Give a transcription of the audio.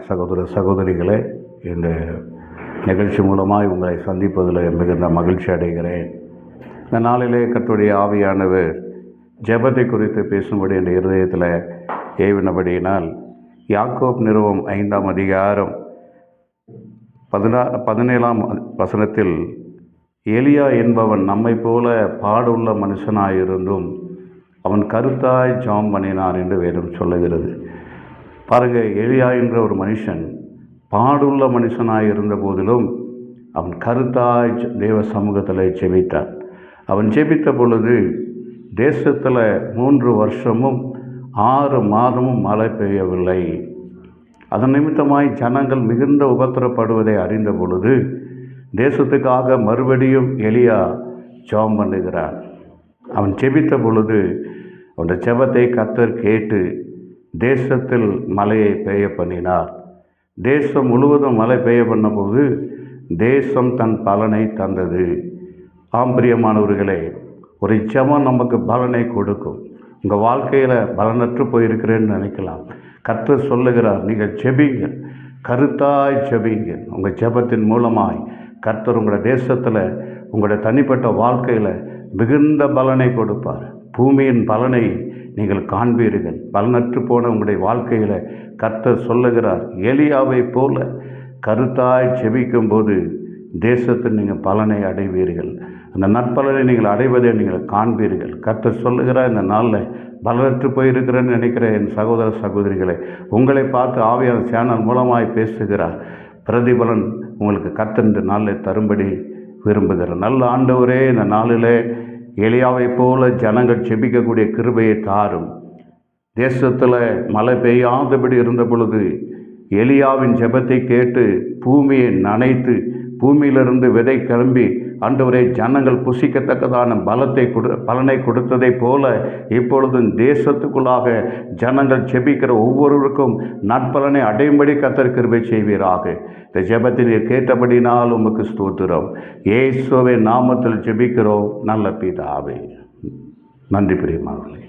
சகோதர சகோதரிகளே, இந்த நிகழ்ச்சி மூலமாய் உங்களை சந்திப்பதில் மிகுந்த மகிழ்ச்சி அடைகிறேன். இந்த நாளிலே கர்த்தருடைய ஆவியானவர் ஜெபத்தை குறித்து பேசும்படி என் இருதயத்தில் ஏவினபடியினால் யாக்கோப் நிறுவம் 5ஆம் அதிகாரம் 17ஆம் வசனத்தில் எலியா என்பவன் நம்மை போல பாடுள்ள மனுஷனாயிருந்தும் அவன் கருத்தாய் ஜெபம் பண்ணினான் என்று வேதம் சொல்லுகிறது. பாருங்கள், எலியா என்ற ஒரு மனுஷன் பாடுள்ள மனுஷனாய் இருந்த போதிலும் அவன் கருத்தாய் தேவ சமூகத்தில் ஜெபித்தான். அவன் ஜெபித்த பொழுது தேசத்தில் 3 வருஷமும் 6 மாதமும் மழை பெய்யவில்லை. அதன் நிமித்தமாய் ஜனங்கள் மிகுந்த உபத்திரப்படுவதை அறிந்த பொழுது தேசத்துக்காக மறுபடியும் எலியா ஜெபம் பண்ணுகிறான். அவன் ஜெபித்த பொழுது அவனுடைய ஜெபத்தை கர்த்தர் கேட்டு தேசத்தில் மழையை பெய்ய பண்ணினார். தேசம் முழுவதும் மழை பெய்ய பண்ணபோது தேசம் தன் பலனை தந்தது. பிரியமானவர்களே, ஒரு ஜெபம் நமக்கு பலனை கொடுக்கும். உங்கள் வாழ்க்கையில் பலனற்று போயிருக்கிறேன்னு நினைக்கலாம். கர்த்தர் சொல்லுகிறார், நீங்கள் ஜெபிங்கள், கருத்தாய் ஜெபிங்கள். உங்கள் ஜெபத்தின் மூலமாய் கர்த்தர் உங்களுடைய தேசத்தில் உங்களுடைய தனிப்பட்ட வாழ்க்கையில் மிகுந்த பலனை கொடுப்பார். பூமியின் பலனை நீங்கள் காண்பீர்கள். பலனற்று போன உங்களுடைய வாழ்க்கையில் கர்த்தர் சொல்லுகிறார், எலியாவை போல கருத்தாய் ஜெபிக்கும் போது தேசத்தில் நீங்கள் பலனை அடைவீர்கள். அந்த நற்பலனை நீங்கள் அடைவதை நீங்கள் காண்பீர்கள். கர்த்தர் சொல்லுகிறார், இந்த நாளில் பலனற்று போயிருக்கிறேன்னு நினைக்கிற என் சகோதர சகோதரிகளை உங்களை பார்த்து ஆவியான சேனல் மூலமாய் பேசுகிறார். பிரதிபலன் உங்களுக்கு கர்த்தர் இந்த நாளில் தரும்படி விரும்புகிறார். நல்ல ஆண்டவரே, இந்த நாளில் எலியாவை போல ஜனங்கள் ஜெபிக்கக்கூடிய கிருபையை தாரும். தேசத்தில் மழை பெய்யாதபடி இருந்த பொழுது எலியாவின் ஜெபத்தை கேட்டு பூமியை நனைத்து பூமியிலிருந்து விதை கிளம்பி ஆண்டவரே ஜனங்கள் புசிக்கத்தக்கதான பலனை கொடுத்ததை போல இப்பொழுது தேசத்துக்குள்ளாக ஜனங்கள் ஜெபிக்கிற ஒவ்வொருவருக்கும் நற்பலனை அடையும்படி கர்த்தர் கிருபை செய்வீராக. இந்த ஜெபத்தை நீர் கேட்டபடினால் உமக்கு ஸ்தோத்திரம். இயேசுவின் நாமத்தில் ஜெபிக்கிறோம் நல்ல பிதாவே. நன்றி பிரியமானவர்களே.